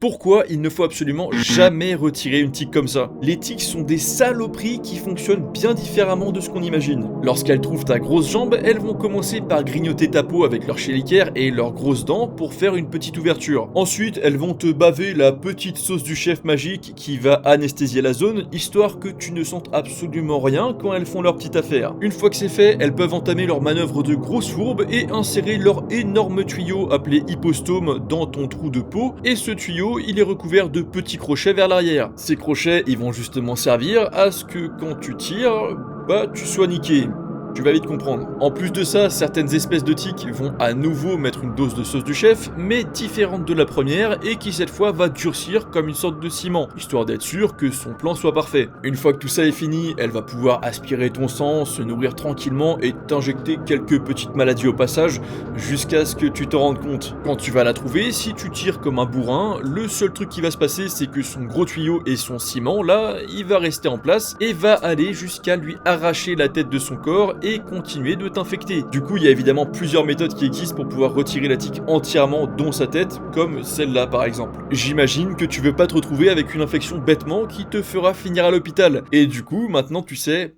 Pourquoi il ne faut absolument jamais retirer une tique comme ça? Les tiques sont des saloperies qui fonctionnent bien différemment de ce qu'on imagine. Lorsqu'elles trouvent ta grosse jambe, elles vont commencer par grignoter ta peau avec leur chélicaire et leurs grosses dents pour faire une petite ouverture. Ensuite, elles vont te baver la petite sauce du chef magique qui va anesthésier la zone, histoire que tu ne sentes absolument rien quand elles font leur petite affaire. Une fois que c'est fait, elles peuvent entamer leur manœuvre de grosse fourbe et insérer leur énorme tuyau appelé hypostome dans ton trou de peau, et ce tuyau il est recouvert de petits crochets vers l'arrière. Ces crochets, ils vont justement servir à ce que quand tu tires, tu sois niqué. Tu vas vite comprendre. En plus de ça, certaines espèces de tiques vont à nouveau mettre une dose de sauce du chef, mais différente de la première et qui cette fois va durcir comme une sorte de ciment, histoire d'être sûr que son plan soit parfait. Une fois que tout ça est fini, elle va pouvoir aspirer ton sang, se nourrir tranquillement et t'injecter quelques petites maladies au passage, jusqu'à ce que tu t'en rendes compte. Quand tu vas la trouver, si tu tires comme un bourrin, le seul truc qui va se passer, c'est que son gros tuyau et son ciment, là, il va rester en place et va aller jusqu'à lui arracher la tête de son corps et continuer de t'infecter. Du coup, il y a évidemment plusieurs méthodes qui existent pour pouvoir retirer la tique entièrement, dont sa tête, comme celle-là par exemple. J'imagine que tu veux pas te retrouver avec une infection bêtement qui te fera finir à l'hôpital. Et du coup, maintenant tu sais